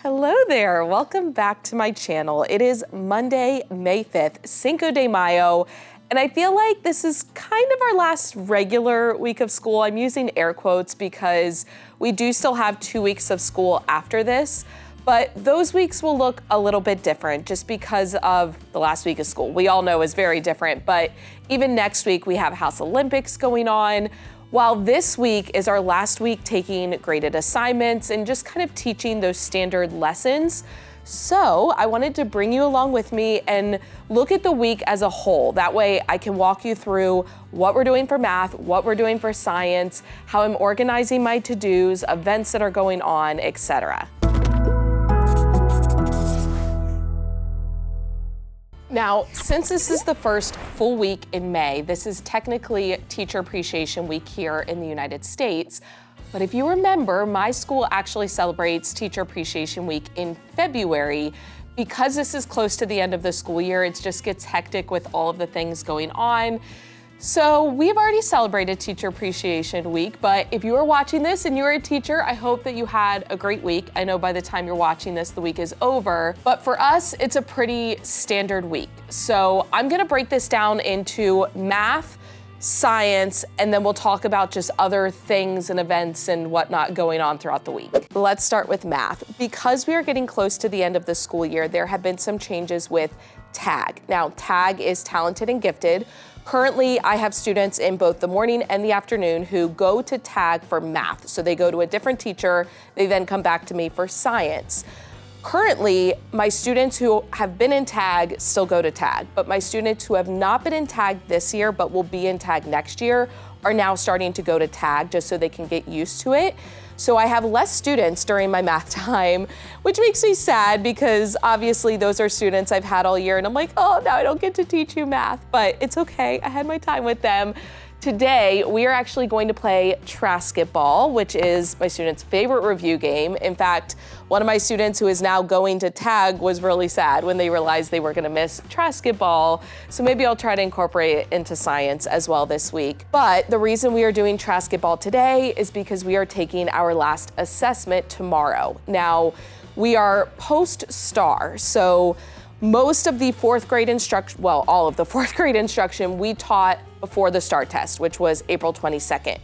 Hello there, welcome back to my channel. It is Monday, May 5th, Cinco de Mayo, and I feel like this is kind of our last regular week of school. I'm using air quotes because we do still have 2 weeks of school after this, but those weeks will look a little bit different just because of the last week of school. We all know is very different, but even next week we have House Olympics going on. While this week is our last week taking graded assignments and just kind of teaching those standard lessons. So I wanted to bring you along with me and look at the week as a whole. That way I can walk you through what we're doing for math, what we're doing for science, how I'm organizing my to-dos, events that are going on, etc. Now, since this is the first full week in May, this is technically Teacher Appreciation Week here in the United States. But if you remember, my school actually celebrates Teacher Appreciation Week in February. Because this is close to the end of the school year, it just gets hectic with all of the things going on. So we've already celebrated Teacher Appreciation Week, but if you are watching this and you're a teacher, I hope that you had a great week. I know by the time you're watching this, the week is over, but for us, it's a pretty standard week. So I'm gonna break this down into math, science, and then we'll talk about just other things and events and whatnot going on throughout the week. Let's start with math. Because we are getting close to the end of the school year, there have been some changes with TAG. Now, TAG is talented and gifted. Currently, I have students in both the morning and the afternoon who go to TAG for math. So they go to a different teacher, they then come back to me for science. Currently, my students who have been in TAG still go to TAG, but my students who have not been in TAG this year but will be in TAG next year are now starting to go to TAG just so they can get used to it. So I have less students during my math time, which makes me sad because obviously those are students I've had all year and I'm like, oh, now I don't get to teach you math, but it's okay, I had my time with them. Today, we are actually going to play Trasketball, which is my students' favorite review game. In fact, one of my students who is now going to TAG was really sad when they realized they were gonna miss Trasketball. So maybe I'll try to incorporate it into science as well this week. But the reason we are doing Trasketball today is because we are taking our last assessment tomorrow. Now, we are post-STAR, so most of the fourth grade instruction, well, all of the fourth grade instruction we taught before the STAR test, which was April 22nd.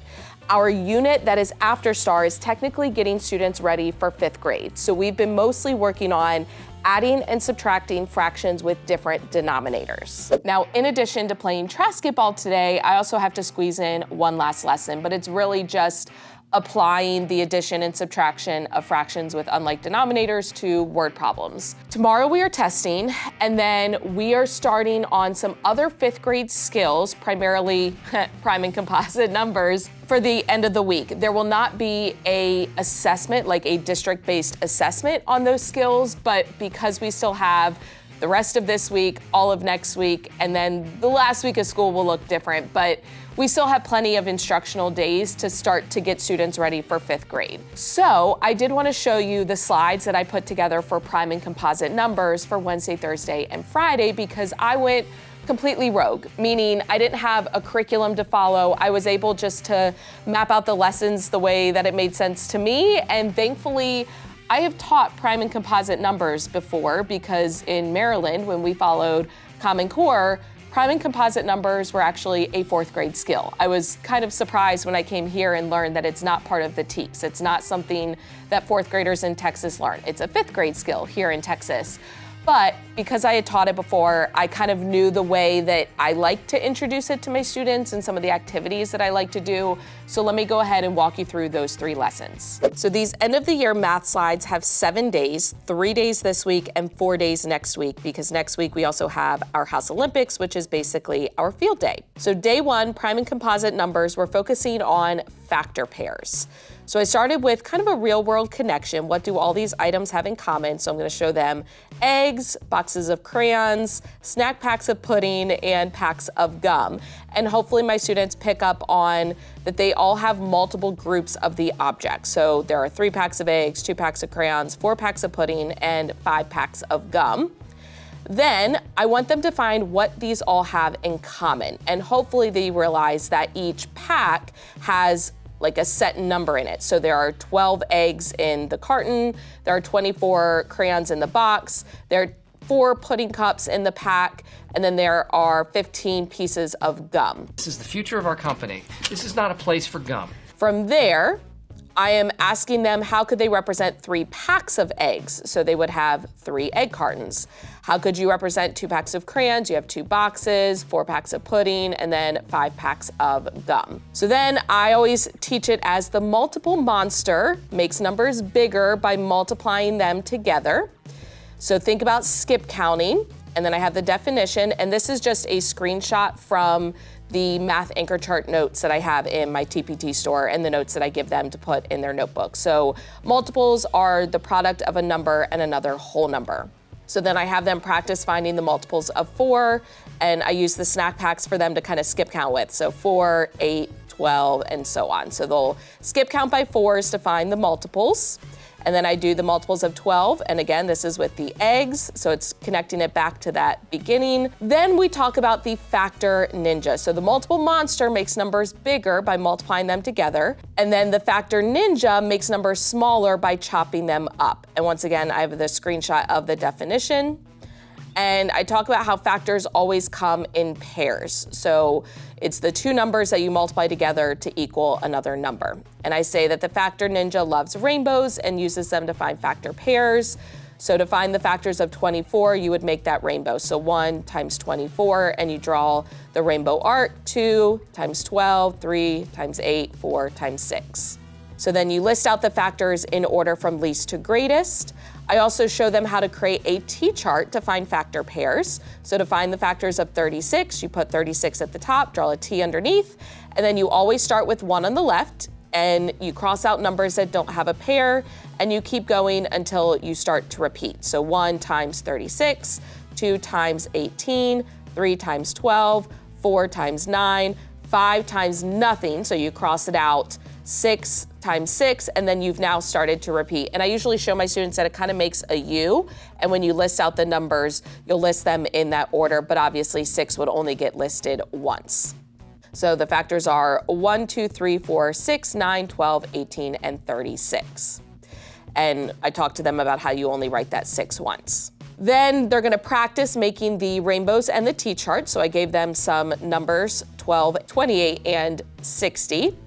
Our unit that is after STAR is technically getting students ready for fifth grade. So we've been mostly working on adding and subtracting fractions with different denominators. Now, in addition to playing Trasketball today, I also have to squeeze in one last lesson, but it's really just applying the addition and subtraction of fractions with unlike denominators to word problems. Tomorrow we are testing, and then we are starting on some other fifth grade skills, primarily prime and composite numbers, for the end of the week. There will not be a assessment, like a district-based assessment on those skills, but because we still have the rest of this week, all of next week, and then the last week of school will look different, but we still have plenty of instructional days to start to get students ready for fifth grade. So I did want to show you the slides that I put together for prime and composite numbers for Wednesday, Thursday, and Friday because I went completely rogue, meaning I didn't have a curriculum to follow. I was able just to map out the lessons the way that it made sense to me, and thankfully, I have taught prime and composite numbers before because in Maryland, when we followed Common Core, prime and composite numbers were actually a fourth grade skill. I was kind of surprised when I came here and learned that it's not part of the TEKS. It's not something that fourth graders in Texas learn. It's a fifth grade skill here in Texas. But because I had taught it before, I kind of knew the way that I like to introduce it to my students and some of the activities that I like to do. So let me go ahead and walk you through those 3 lessons. So these end of the year math slides have 7 days, 3 days this week and 4 days next week, because next week we also have our House Olympics, which is basically our field day. So day 1, prime and composite numbers, we're focusing on factor pairs. So I started with kind of a real world connection. What do all these items have in common? So I'm going to show them eggs, boxes of crayons, snack packs of pudding, and packs of gum. And hopefully my students pick up on that they all have multiple groups of the object. So there are 3 packs of eggs, 2 packs of crayons, 4 packs of pudding, and 5 packs of gum. Then I want them to find what these all have in common. And hopefully they realize that each pack has like a set number in it. So there are 12 eggs in the carton, there are 24 crayons in the box, there are 4 pudding cups in the pack, and then there are 15 pieces of gum. This is the future of our company. This is not a place for gum. From there, I am asking them how could they represent 3 packs of eggs? So they would have 3 egg cartons. How could you represent 2 packs of crayons? You have 2 boxes, 4 packs of pudding, and then 5 packs of gum. So then I always teach it as the multiple monster makes numbers bigger by multiplying them together. So think about skip counting, and then I have the definition, and this is just a screenshot from the math anchor chart notes that I have in my TPT store and the notes that I give them to put in their notebook. So multiples are the product of a number and another whole number. So then I have them practice finding the multiples of 4, and I use the snack packs for them to kind of skip count with. So 4, 8, 12, and so on. So they'll skip count by 4s to find the multiples. And then I do the multiples of 12, and again, this is with the eggs, so it's connecting it back to that beginning. Then we talk about the factor ninja. So the multiple monster makes numbers bigger by multiplying them together, and then the factor ninja makes numbers smaller by chopping them up. And once again, I have the screenshot of the definition. And I talk about how factors always come in pairs. So it's the 2 numbers that you multiply together to equal another number. And I say that the factor ninja loves rainbows and uses them to find factor pairs. So to find the factors of 24, you would make that rainbow. So 1 times 24, and you draw the rainbow arc, 2 times 12, 3 times 8, 4 times 6. So then you list out the factors in order from least to greatest. I also show them how to create a T-chart to find factor pairs. So to find the factors of 36, you put 36 at the top, draw a T underneath, and then you always start with 1 on the left, and you cross out numbers that don't have a pair, and you keep going until you start to repeat. So 1 times 36, 2 times 18, 3 times 12, 4 times 9, 5 times nothing, so you cross it out, 6 times 6, and then you've now started to repeat. And I usually show my students that it kind of makes a U, and when you list out the numbers, you'll list them in that order, but obviously 6 would only get listed once. So the factors are 1, 2, 3, 4, 6, 9, 12, 18, and 36. And I talked to them about how you only write that 6 once. Then they're gonna practice making the rainbows and the T-chart. So I gave them some numbers, 12, 28, and 60.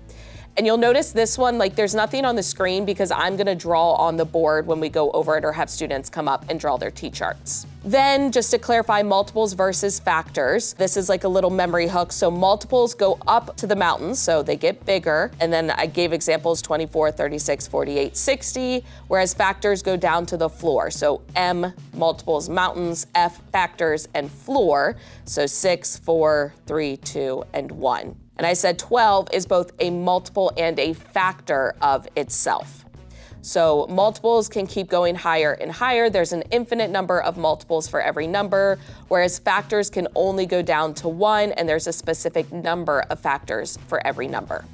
And you'll notice this one, like there's nothing on the screen because I'm gonna draw on the board when we go over it or have students come up and draw their T-charts. Then just to clarify multiples versus factors, this is like a little memory hook. So multiples go up to the mountains, so they get bigger. And then I gave examples 24, 36, 48, 60, whereas factors go down to the floor. So M, multiples, mountains, F, factors, and floor. So 6, 4, 3, 2, and 1. And I said 12 is both a multiple and a factor of itself. So multiples can keep going higher and higher. There's an infinite number of multiples for every number, whereas factors can only go down to 1, and there's a specific number of factors for every number.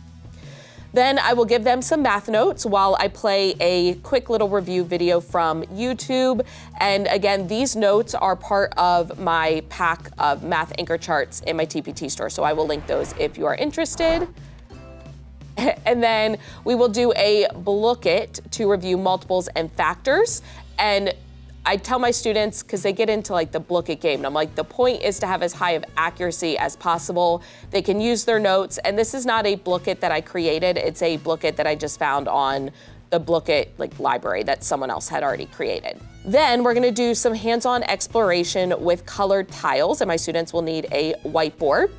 Then I will give them some math notes while I play a quick little review video from YouTube. And again, these notes are part of my pack of math anchor charts in my TPT store. So I will link those if you are interested. And then we will do a Block It to review multiples and factors. And I tell my students, because they get into like the Block It game, and I'm like, the point is to have as high of accuracy as possible. They can use their notes, and this is not a Block It that I created. It's a Block It that I just found on the Block It like library that someone else had already created. Then we're gonna do some hands-on exploration with colored tiles, and my students will need a whiteboard.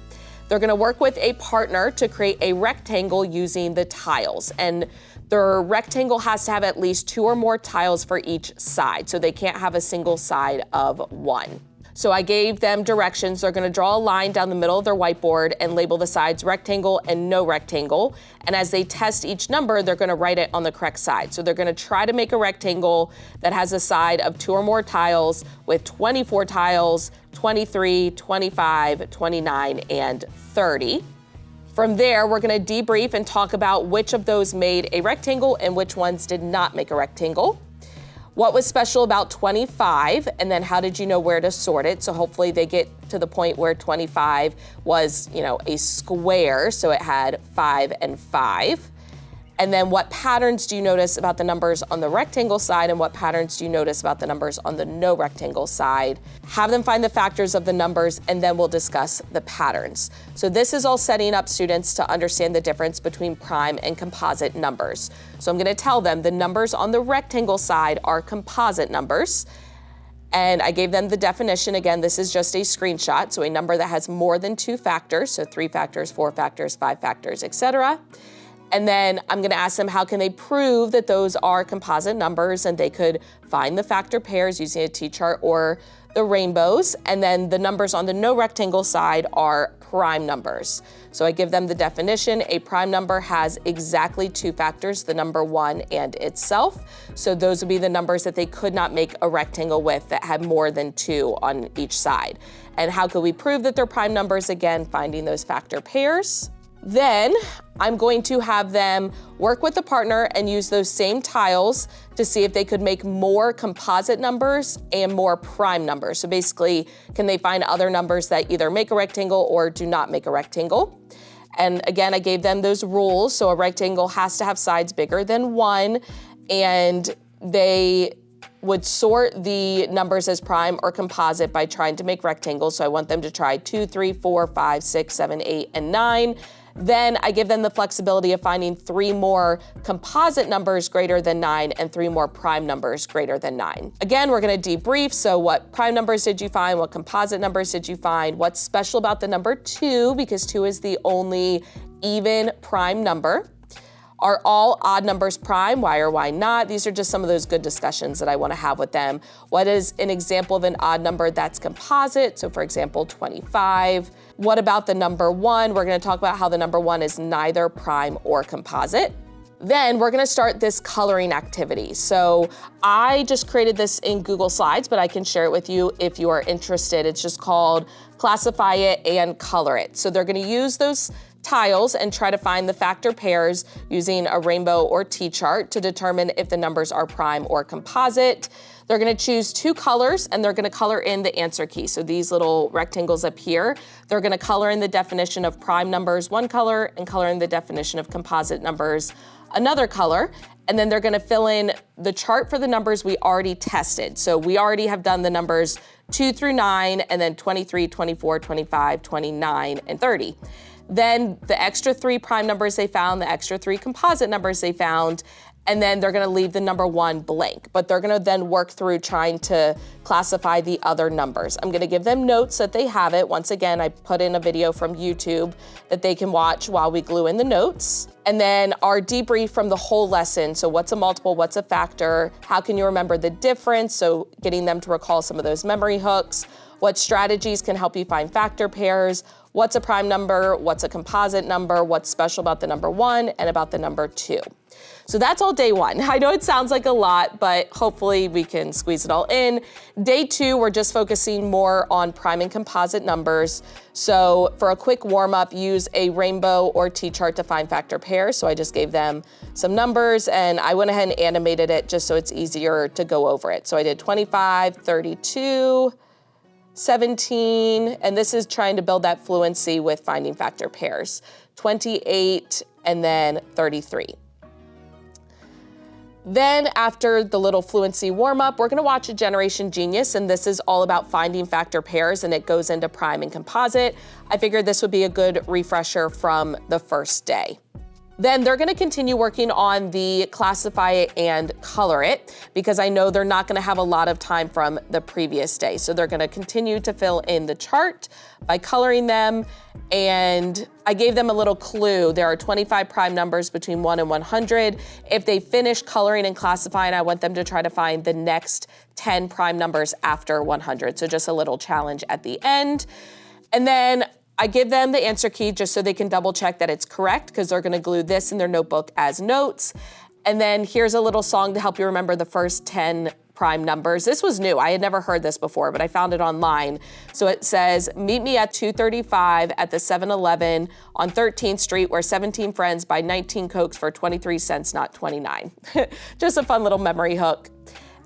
They're gonna work with a partner to create a rectangle using the tiles. And their rectangle has to have at least 2 or more tiles for each side, so they can't have a single side of 1. So I gave them directions. They're gonna draw a line down the middle of their whiteboard and label the sides rectangle and no rectangle. And as they test each number, they're gonna write it on the correct side. So they're gonna try to make a rectangle that has a side of 2 or more tiles with 24 tiles, 23, 25, 29, and 30. From there, we're gonna debrief and talk about which of those made a rectangle and which ones did not make a rectangle. What was special about 25, and then how did you know where to sort it? So hopefully they get to the point where 25 was, a square, so it had 5 and 5. And then what patterns do you notice about the numbers on the rectangle side, and what patterns do you notice about the numbers on the no rectangle side? Have them find the factors of the numbers, and then we'll discuss the patterns. So this is all setting up students to understand the difference between prime and composite numbers. So I'm gonna tell them the numbers on the rectangle side are composite numbers. And I gave them the definition. Again, this is just a screenshot. So a number that has more than 2 factors, so 3 factors, 4 factors, 5 factors, etc. And then I'm gonna ask them how can they prove that those are composite numbers, and they could find the factor pairs using a T-chart or the rainbows. And then the numbers on the no rectangle side are prime numbers. So I give them the definition. A prime number has exactly 2 factors, the number 1 and itself. So those would be the numbers that they could not make a rectangle with that had more than 2 on each side. And how could we prove that they're prime numbers? Again, finding those factor pairs. Then I'm going to have them work with the partner and use those same tiles to see if they could make more composite numbers and more prime numbers. So basically, can they find other numbers that either make a rectangle or do not make a rectangle? And again, I gave them those rules. So a rectangle has to have sides bigger than 1, and they would sort the numbers as prime or composite by trying to make rectangles. So I want them to try 2, 3, 4, 5, 6, 7, 8, and 9. Then I give them the flexibility of finding 3 more composite numbers greater than 9 and 3 more prime numbers greater than 9. Again, we're gonna debrief. So what prime numbers did you find? What composite numbers did you find? What's special about the number 2? Because 2 is the only even prime number. Are all odd numbers prime? Why or why not? These are just some of those good discussions that I want to have with them. What is an example of an odd number that's composite? So for example, 25. What about the number 1? We're going to talk about how the number 1 is neither prime or composite. Then we're gonna start this coloring activity. So I just created this in Google Slides, but I can share it with you if you are interested. It's just called Classify It and Color It. So they're gonna use those tiles and try to find the factor pairs using a rainbow or T-chart to determine if the numbers are prime or composite. They're gonna choose 2 colors and they're gonna color in the answer key. So these little rectangles up here, they're gonna color in the definition of prime numbers 1 color and color in the definition of composite numbers another color. And then they're gonna fill in the chart for the numbers we already tested. So we already have done the numbers 2 through 9 and then 23, 24, 25, 29, and 30. Then the extra 3 prime numbers they found, the extra 3 composite numbers they found, and then they're gonna leave the number 1 blank, but they're gonna then work through trying to classify the other numbers. I'm gonna give them notes that they have it. Once again, I put in a video from YouTube that they can watch while we glue in the notes. And then our debrief from the whole lesson. So what's a multiple, what's a factor? How can you remember the difference? So getting them to recall some of those memory hooks. What strategies can help you find factor pairs? What's a prime number? What's a composite number? What's special about the number 1 and about the number 2? So that's all day 1. I know it sounds like a lot, but hopefully we can squeeze it all in. Day 2, we're just focusing more on prime and composite numbers. So for a quick warm up, use a rainbow or T-chart to find factor pairs. So I just gave them some numbers and I went ahead and animated it just so it's easier to go over it. So I did 25, 32, 17, and this is trying to build that fluency with finding factor pairs. 28, and then 33. Then after the little fluency warm up, we're gonna watch a Generation Genius, and this is all about finding factor pairs, and it goes into prime and composite. I figured this would be a good refresher from the first day. Then they're gonna continue working on the Classify It and Color It, because I know they're not gonna have a lot of time from the previous day. So they're gonna continue to fill in the chart by coloring them. And I gave them a little clue. There are 25 prime numbers between 1 and 100. If they finish coloring and classifying, I want them to try to find the next 10 prime numbers after 100. So just a little challenge at the end. And then I give them the answer key just so they can double check that it's correct, because they're gonna glue this in their notebook as notes. And then here's a little song to help you remember the first 10 prime numbers. This was new, I had never heard this before, but I found it online. So it says, meet me at 2:35 at the 7-Eleven on 13th Street where 17 friends buy 19 Cokes for 23 cents, not 29. Just a fun little memory hook.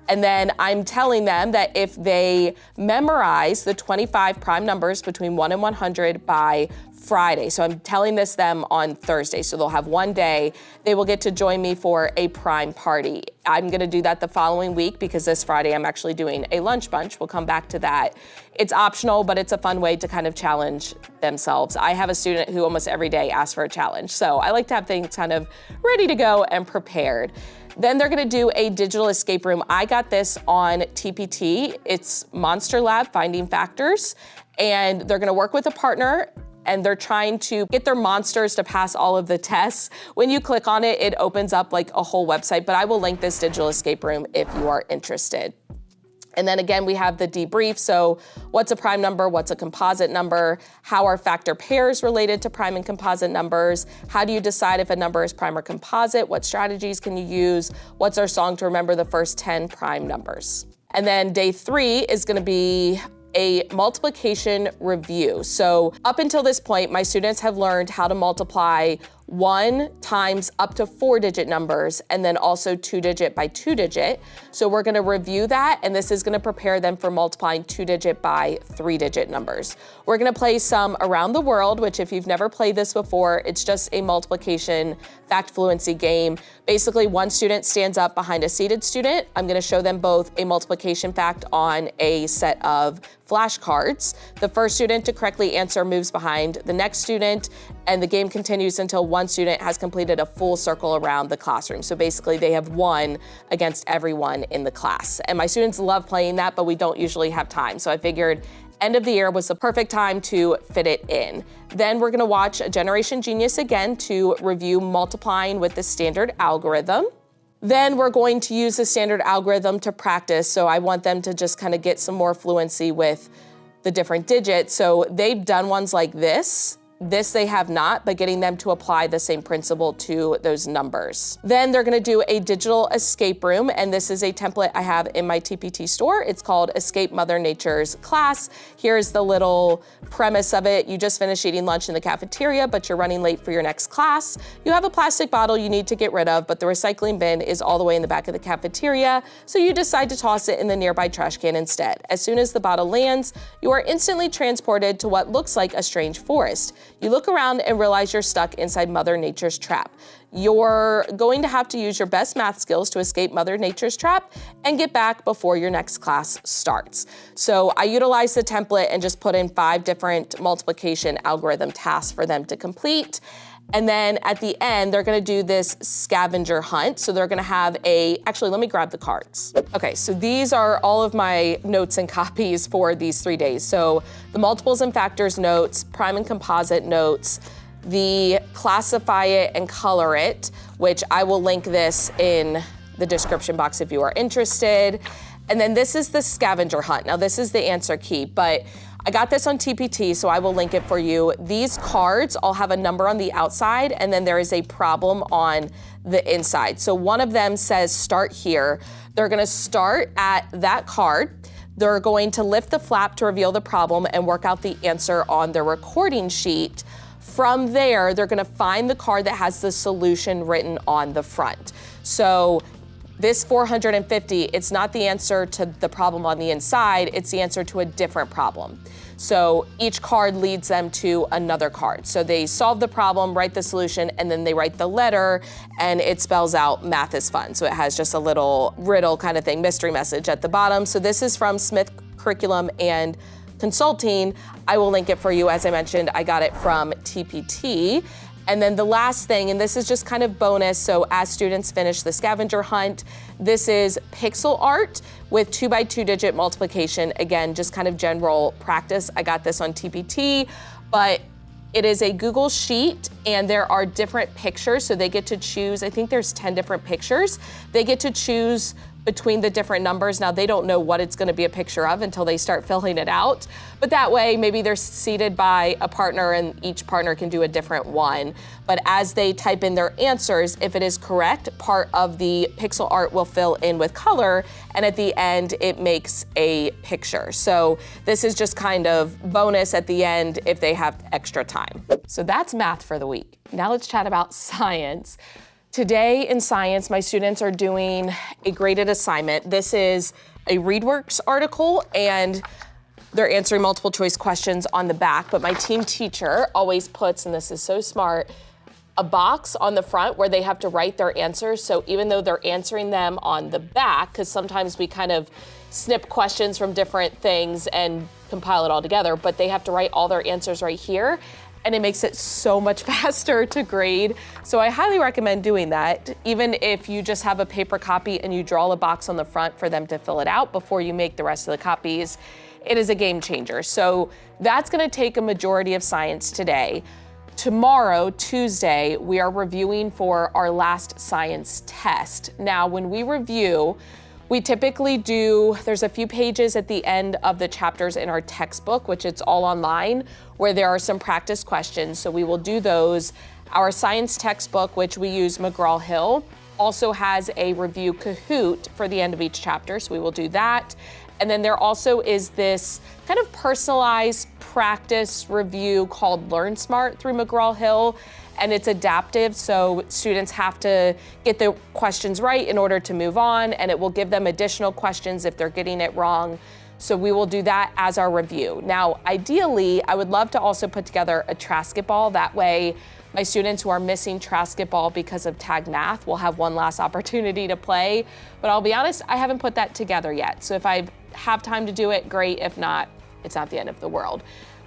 And then I'm telling them that if they memorize the 25 prime numbers between 1 and 100 by Friday, so I'm telling them on Thursday, so they'll have one day, they will get to join me for a prime party. I'm gonna do that the following week because this Friday I'm actually doing a lunch bunch. We'll come back to that. It's optional, but it's a fun way to kind of challenge themselves. I have a student who almost every day asks for a challenge, so I like to have things kind of ready to go and prepared. Then they're gonna do a digital escape room. I got this on TPT. It's Monster Lab Finding Factors, and they're gonna work with a partner and they're trying to get their monsters to pass all of the tests. When you click on it, it opens up like a whole website, but I will link this digital escape room if you are interested. And then again, we have the debrief. So what's a prime number? What's a composite number? How are factor pairs related to prime and composite numbers? How do you decide if a number is prime or composite? What strategies can you use? What's our song to remember the first 10 prime numbers? And then day 3 is gonna be a multiplication review. So up until this point, my students have learned how to multiply 1 times up to 4-digit numbers, and then also 2-digit by 2-digit. So we're gonna review that, and this is gonna prepare them for multiplying 2-digit by 3-digit numbers. We're gonna play some around the world, which if you've never played this before, it's just a multiplication fact fluency game. Basically, one student stands up behind a seated student. I'm gonna show them both a multiplication fact on a set of flashcards. The first student to correctly answer moves behind the next student, and the game continues until one student has completed a full circle around the classroom. So basically they have won against everyone in the class. And my students love playing that, but we don't usually have time. So I figured end of the year was the perfect time to fit it in. Then we're gonna watch Generation Genius again to review multiplying with the standard algorithm. Then we're going to use the standard algorithm to practice. So I want them to just kind of get some more fluency with the different digits. So they've done ones like this. This they have not, but getting them to apply the same principle to those numbers. Then they're gonna do a digital escape room, and this is a template I have in my TPT store. It's called Escape Mother Nature's Class. Here's the little premise of it. You just finished eating lunch in the cafeteria, but you're running late for your next class. You have a plastic bottle you need to get rid of, but the recycling bin is all the way in the back of the cafeteria, so you decide to toss it in the nearby trash can instead. As soon as the bottle lands, you are instantly transported to what looks like a strange forest. You look around and realize you're stuck inside Mother Nature's trap. You're going to have to use your best math skills to escape Mother Nature's trap and get back before your next class starts. So I utilized the template and just put in 5 different multiplication algorithm tasks for them to complete. And then at the end, they're gonna do this scavenger hunt. So they're gonna have actually, let me grab the cards. Okay, so these are all of my notes and copies for these 3 days. So the multiples and factors notes, prime and composite notes, the classify it and color it, which I will link this in the description box if you are interested. And then this is the scavenger hunt. Now this is the answer key, but I got this on TPT, so I will link it for you. These cards all have a number on the outside, and then there is a problem on the inside. So one of them says start here. They're gonna start at that card. They're going to lift the flap to reveal the problem and work out the answer on their recording sheet. From there, they're gonna find the card that has the solution written on the front. So this 450, it's not the answer to the problem on the inside, it's the answer to a different problem. So each card leads them to another card. So they solve the problem, write the solution, and then they write the letter, and it spells out math is fun. So it has just a little riddle kind of thing, mystery message at the bottom. So this is from Smith Curriculum and Consulting. I will link it for you. As I mentioned, I got it from TPT. And then the last thing, and this is just kind of bonus, so as students finish the scavenger hunt, this is pixel art with 2 by 2 digit multiplication. Again, just kind of general practice. I got this on TPT, but it is a Google sheet and there are different pictures, so they get to choose, I think there's 10 different pictures. They get to choose between the different numbers. Now they don't know what it's gonna be a picture of until they start filling it out. But that way, maybe they're seated by a partner and each partner can do a different one. But as they type in their answers, if it is correct, part of the pixel art will fill in with color, and at the end, it makes a picture. So this is just kind of bonus at the end if they have extra time. So that's math for the week. Now let's chat about science. Today in science, my students are doing a graded assignment. This is a ReadWorks article, and they're answering multiple choice questions on the back, but my team teacher always puts, and this is so smart, a box on the front where they have to write their answers. So even though they're answering them on the back, because sometimes we kind of snip questions from different things and compile it all together, but they have to write all their answers right here, and it makes it so much faster to grade. So I highly recommend doing that, even if you just have a paper copy and you draw a box on the front for them to fill it out before you make the rest of the copies. It is a game changer. So that's gonna take a majority of science today. Tomorrow, Tuesday, we are reviewing for our last science test. Now, when we review, we typically do, there's a few pages at the end of the chapters in our textbook, which it's all online, where there are some practice questions. So we will do those. Our science textbook, which we use McGraw-Hill, also has a review Kahoot for the end of each chapter. So we will do that. And then there also is this kind of personalized practice review called Learn Smart through McGraw-Hill. And it's adaptive, so students have to get the questions right in order to move on, and it will give them additional questions if they're getting it wrong. So we will do that as our review. Now, ideally, I would love to also put together a Trasketball. That way, my students who are missing Trasketball because of tag math will have one last opportunity to play. But I'll be honest, I haven't put that together yet. So if I have time to do it, great. If not, it's not the end of the world.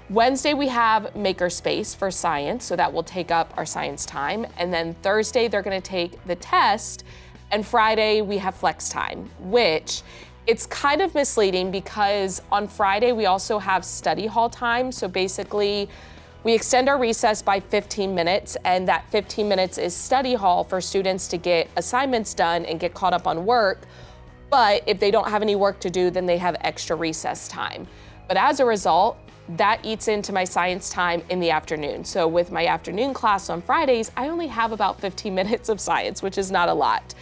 Wednesday, we have Makerspace for science, so that will take up our science time. And then Thursday, they're gonna take the test. And Friday, we have flex time, which it's kind of misleading because on Friday, we also have study hall time. So basically, we extend our recess by 15 minutes, and that 15 minutes is study hall for students to get assignments done and get caught up on work. But if they don't have any work to do, then they have extra recess time. But as a result, that eats into my science time in the afternoon. So with my afternoon class on Fridays, I only have about 15 minutes of science, which is not a lot.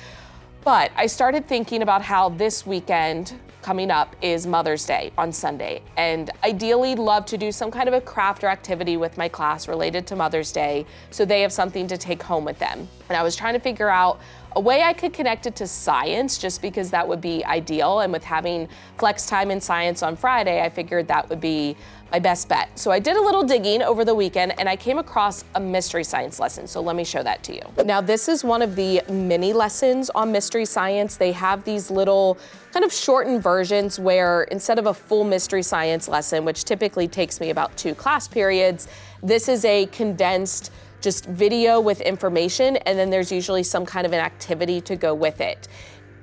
But I started thinking about how this weekend coming up is Mother's Day on Sunday, and ideally love to do some kind of a craft or activity with my class related to Mother's Day so they have something to take home with them. And I was trying to figure out a way I could connect it to science, just because that would be ideal. And with having flex time in science on Friday, I figured that would be my best bet. So I did a little digging over the weekend and I came across a mystery science lesson. So let me show that to you. Now, this is one of the mini lessons on mystery science. They have these little kind of shortened versions where instead of a full mystery science lesson, which typically takes me about 2 class periods, this is a condensed just video with information, and then there's usually some kind of an activity to go with it.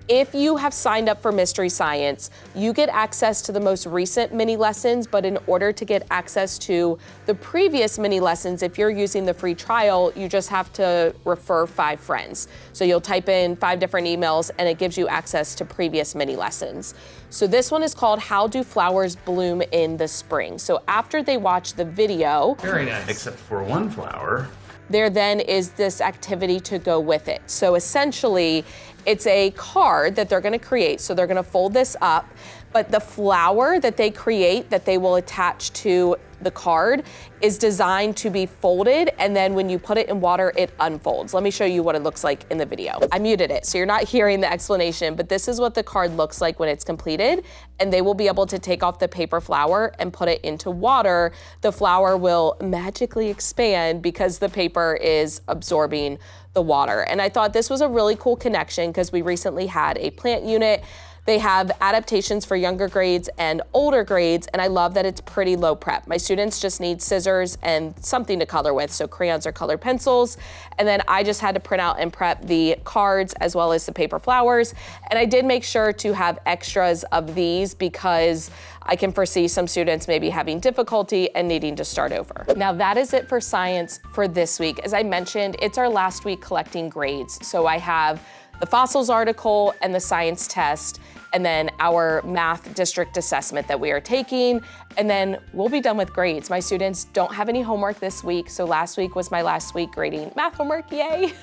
If you have signed up for Mystery Science, you get access to the most recent mini lessons, but in order to get access to the previous mini lessons, if you're using the free trial, you just have to refer 5 friends. So you'll type in 5 different emails and it gives you access to previous mini lessons. So this one is called How Do Flowers Bloom in the Spring? So after they watch the video, Very nice. Except for one flower. there then is this activity to go with it. So essentially, it's a card that they're gonna create. So they're gonna fold this up, but the flower that they create that they will attach to the card is designed to be folded, and then when you put it in water, it unfolds. Let me show you what it looks like in the video. I muted it, so you're not hearing the explanation, but this is what the card looks like when it's completed, and they will be able to take off the paper flower and put it into water. The flower will magically expand because the paper is absorbing the water. And I thought this was a really cool connection because we recently had a plant unit. They have adaptations for younger grades and older grades, and I love that it's pretty low prep. My students just need scissors and something to color with, so crayons or colored pencils. And then I just had to print out and prep the cards as well as the paper flowers. And I did make sure to have extras of these because I can foresee some students maybe having difficulty and needing to start over. Now that is it for science for this week. As I mentioned, it's our last week collecting grades. So I have the fossils article and the science test, and then our math district assessment that we are taking, and then we'll be done with grades. My students don't have any homework this week, so last week was my last week grading math homework, yay.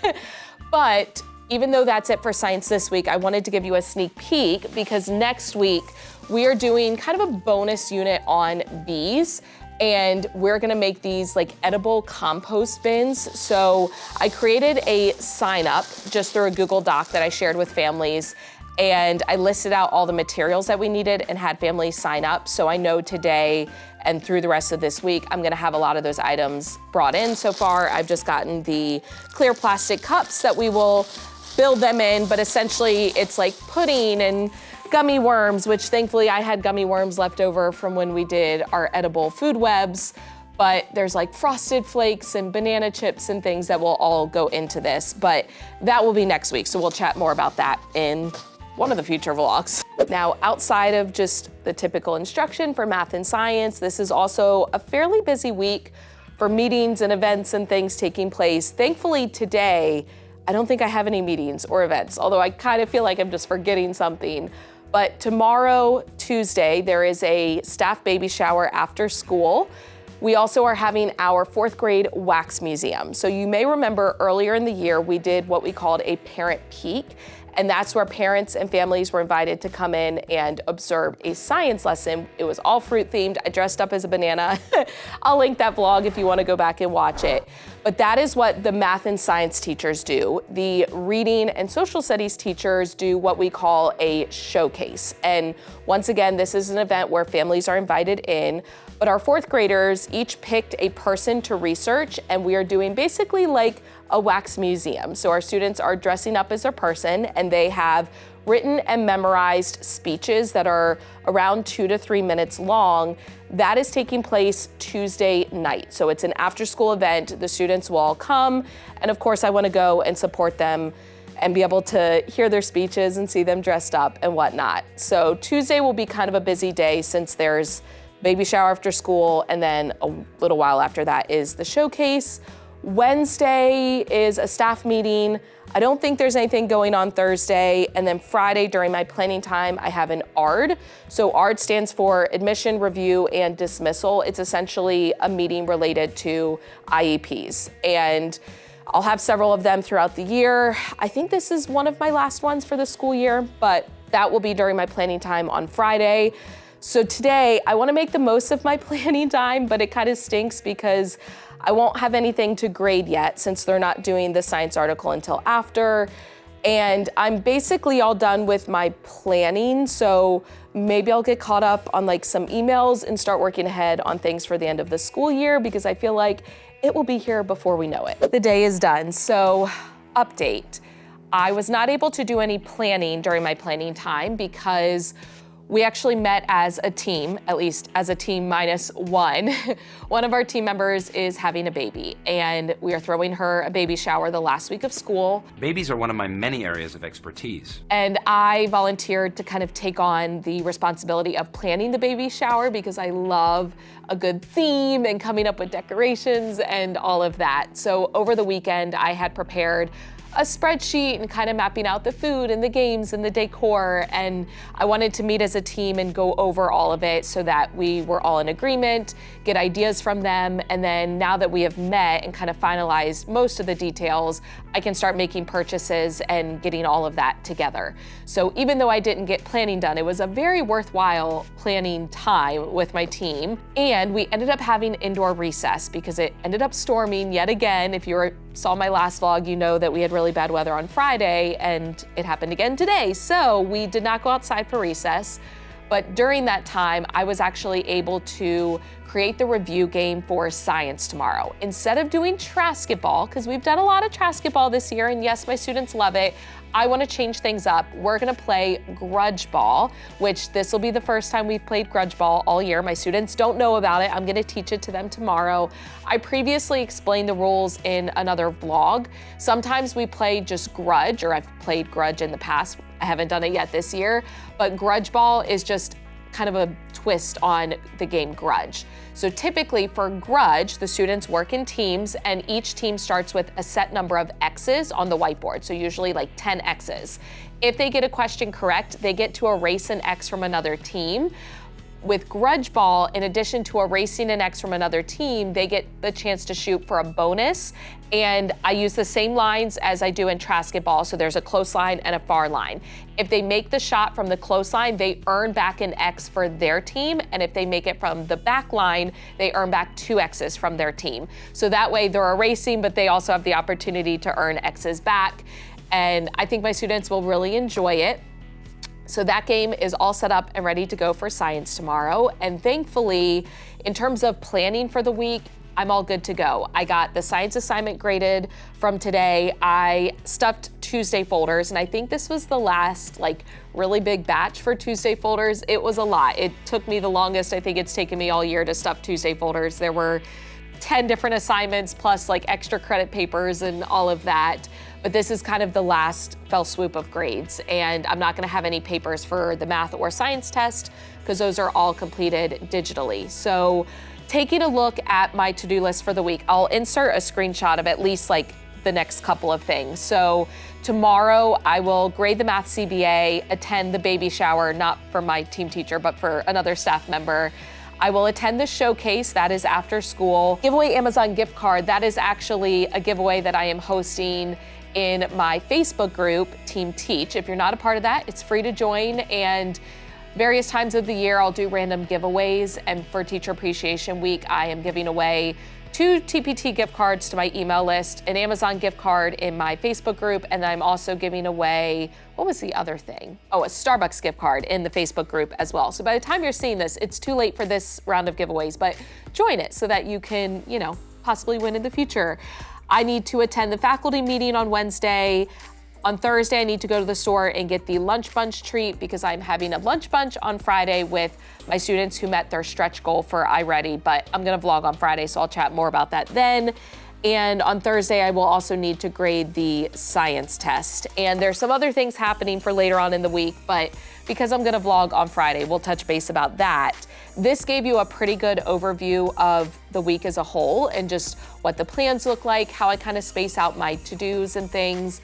But even though that's it for science this week, I wanted to give you a sneak peek because next week we are doing kind of a bonus unit on bees. and we're gonna make these like edible compost bins. So I created a sign up just through a Google Doc that I shared with families, and I listed out all the materials that we needed and had families sign up. So I know today and through the rest of this week, I'm gonna have a lot of those items brought in. So far, I've just gotten the clear plastic cups that we will build them in, but essentially it's like pudding and gummy worms, which thankfully I had gummy worms left over from when we did our edible food webs, but there's like frosted flakes and banana chips and things that will all go into this, but that will be next week. So we'll chat more about that in one of the future vlogs. Now, outside of just the typical instruction for math and science, this is also a fairly busy week for meetings and events and things taking place. Thankfully today, I don't think I have any meetings or events, although I kind of feel like I'm just forgetting something. But tomorrow, Tuesday, there is a staff baby shower after school. We also are having our 4th grade wax museum. So you may remember earlier in the year, we did what we called a parent peek. And that's where parents and families were invited to come in and observe a science lesson. It was all fruit themed. I dressed up as a banana. I'll link that vlog if you want to go back and watch it. But that is what the math and science teachers do. The reading and social studies teachers do what we call a showcase. And once again, this is an event where families are invited in, but our 4th graders each picked a person to research, and we are doing basically like a wax museum. So our students are dressing up as a person, and they have written and memorized speeches that are around 2 to 3 minutes long. That is taking place Tuesday night. So it's an after-school event. The students will all come, and of course I want to go and support them and be able to hear their speeches and see them dressed up and whatnot. So Tuesday will be kind of a busy day since there's baby shower after school, and then a little while after that is the showcase. Wednesday is a staff meeting. I don't think there's anything going on Thursday. And then Friday during my planning time, I have an ARD. So ARD stands for Admission, Review, and Dismissal. It's essentially a meeting related to IEPs. And I'll have several of them throughout the year. I think this is one of my last ones for the school year, but that will be during my planning time on Friday. So today, I want to make the most of my planning time, but it kind of stinks because I won't have anything to grade yet since they're not doing the science article until after. And I'm basically all done with my planning. So maybe I'll get caught up on like some emails and start working ahead on things for the end of the school year because I feel like it will be here before we know it. The day is done. So update. I was not able to do any planning during my planning time because we actually met as a team, at least as a team minus one. One of our team members is having a baby, and we are throwing her a baby shower the last week of school. Babies are one of my many areas of expertise. And I volunteered to kind of take on the responsibility of planning the baby shower because I love a good theme and coming up with decorations and all of that. So over the weekend, I had prepared a spreadsheet and kind of mapping out the food and the games and the decor. And I wanted to meet as a team and go over all of it so that we were all in agreement, get ideas from them. And then now that we have met and kind of finalized most of the details, I can start making purchases and getting all of that together. So even though I didn't get planning done, it was a very worthwhile planning time with my team. And we ended up having indoor recess because it ended up storming yet again. If you saw my last vlog, you know that we had really bad weather on Friday and it happened again today. So we did not go outside for recess. But during that time, I was actually able to create the review game for science tomorrow. Instead of doing trasketball, because we've done a lot of trasketball this year, and yes, my students love it, I want to change things up. We're going to play grudge ball, which this will be the first time we've played grudge ball all year. My students don't know about it. I'm going to teach it to them tomorrow. I previously explained the rules in another vlog. Sometimes we play just grudge, or I've played grudge in the past. I haven't done it yet this year, but grudge ball is just kind of a twist on the game grudge. So typically for grudge, the students work in teams and each team starts with a set number of X's on the whiteboard. So usually like 10 X's. If they get a question correct, they get to erase an X from another team. with grudge ball, in addition to erasing an X from another team, they get the chance to shoot for a bonus. And I use the same lines as I do in trasket ball. So there's a close line and a far line. If they make the shot from the close line, they earn back an X for their team. And if they make it from the back line, they earn back 2 X's from their team. So that way they're erasing, but they also have the opportunity to earn X's back. And I think my students will really enjoy it. So that game is all set up and ready to go for science tomorrow. And thankfully, in terms of planning for the week, I'm all good to go. I got the science assignment graded from today. I stuffed Tuesday folders, and I think this was the last really big batch for Tuesday folders. It was a lot. It took me the longest. I think it's taken me all year to stuff Tuesday folders. There were 10 different assignments plus extra credit papers and all of that. But this is kind of the last fell swoop of grades, and I'm not gonna have any papers for the math or science test because those are all completed digitally. So taking a look at my to-do list for the week, I'll insert a screenshot of at least the next couple of things. So tomorrow I will grade the math CBA, attend the baby shower, not for my team teacher, but for another staff member. I will attend the showcase, that is after school. Giveaway Amazon gift card, that is actually a giveaway that I am hosting in my Facebook group, Team Teach. If you're not a part of that, it's free to join, and various times of the year I'll do random giveaways, and for Teacher Appreciation Week, I am giving away 2 TPT gift cards to my email list, an Amazon gift card in my Facebook group, and I'm also giving away, what was the other thing? Oh, a Starbucks gift card in the Facebook group as well. So by the time you're seeing this, it's too late for this round of giveaways, but join it so that you can, possibly win in the future. I need to attend the faculty meeting on Wednesday. On Thursday, I need to go to the store and get the lunch bunch treat because I'm having a lunch bunch on Friday with my students who met their stretch goal for iReady, but I'm gonna vlog on Friday, so I'll chat more about that then. And on Thursday, I will also need to grade the science test. And there's some other things happening for later on in the week, but because I'm gonna vlog on Friday, we'll touch base about that. This gave you a pretty good overview of the week as a whole and just what the plans look like, how I kind of space out my to-dos and things.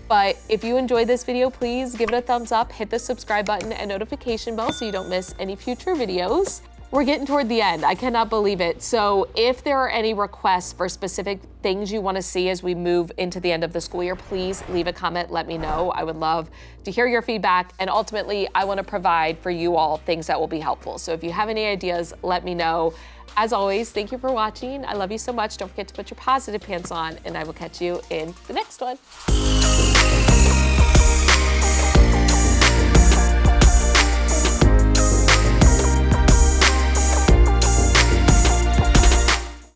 But if you enjoyed this video, please give it a thumbs up, hit the subscribe button and notification bell so you don't miss any future videos. We're getting toward the end, I cannot believe it. So if there are any requests for specific things you wanna see as we move into the end of the school year, please leave a comment, let me know. I would love to hear your feedback, and ultimately, I wanna provide for you all things that will be helpful. So if you have any ideas, let me know. As always, thank you for watching. I love you so much. Don't forget to put your positive pants on, and I will catch you in the next one.